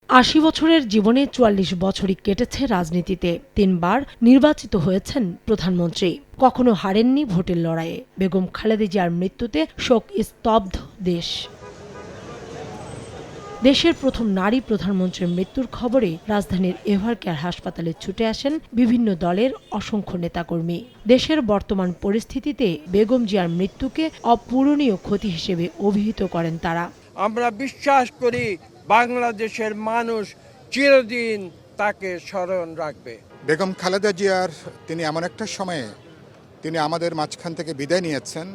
৮০ বছরের জীবনে ৪৪ বছরই কেটেছে রাজনীতিতে। ৩ বার নির্বাচিত হয়েছেন প্রধানমন্ত্রী। কখনো হারেননি ভোটের লড়াইয়ে। বেগম খালেদা জিয়ার মৃত্যুতে শোক স্তব্ধ দেশ। দেশের প্রথম নারী প্রধানমন্ত্রীর মৃত্যুর খবরে রাজধানীর এভারকেয়ার হাসপাতালে ছুটে আসেন বিভিন্ন দলের অসংখ্য নেতাকর্মী। দেশের বর্তমান পরিস্থিতিতে বেগম জিয়ার মৃত্যুকে অপূরণীয় ক্ষতি হিসেবে অভিহিত করেন তারা। আমরা বিশ্বাস করি বাংলাদেশের মানুষ চিরদিন তাকে স্মরণ রাখবে। বেগম খালেদা জিয়ার তিনি এমন একটা সময়ে তিনি আমাদের মাঝখান থেকে বিদায় নিয়েছেন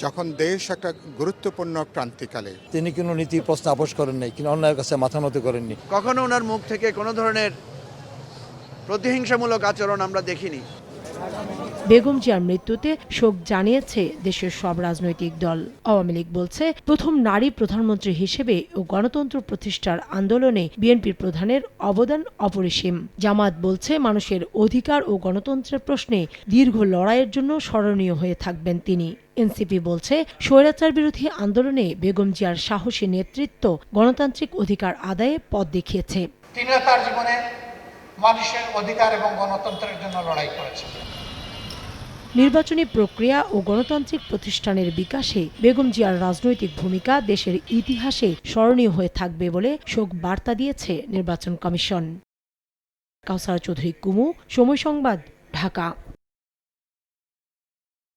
যখন দেশ একটা গুরুত্বপূর্ণ ক্রান্তিকালে। তিনি কোনো নীতি প্রশ্ন আপোষ করেন নাই, কিন্তু অন্যায়ের কাছে মাথা নত করেননি। কখনো ওনার মুখ থেকে কোনো ধরনের প্রতিহিংসামূলক আচরণ আমরা দেখিনি। বেগম জিয়ার মৃত্যুতে শোক জানিয়েছে দেশের সব রাজনৈতিক দল। আওয়ামী লীগ বলছে, প্রথম নারী প্রধানমন্ত্রী হিসেবে ও গণতন্ত্র প্রতিষ্ঠার আন্দোলনে বিএনপির প্রধানের অবদান অপরিসীম। জামায়াত বলছে, মানুষের অধিকার ও গণতন্ত্রের প্রশ্নে দীর্ঘ লড়াইয়ের জন্য স্মরণীয় হয়ে থাকবেন তিনি। এনসিপি বলছে, স্বৈরাচার বিরোধী আন্দোলনে বেগম জিয়ার সাহসী নেতৃত্ব গণতান্ত্রিক অধিকার আদায়ে পথ দেখিয়েছে। তিনি তার জীবনে মানুষের অধিকার এবং গণতন্ত্রের জন্য লড়াই করেছেন। নির্বাচনী প্রক্রিয়া ও গণতান্ত্রিক প্রতিষ্ঠানের বিকাশে বেগম জিয়ার রাজনৈতিক ভূমিকা দেশের ইতিহাসে স্মরণীয় হয়ে থাকবে বলে শোক বার্তা দিয়েছে নির্বাচন কমিশন। কাউসার চৌধুরী কুমু, সময় সংবাদ, ঢাকা।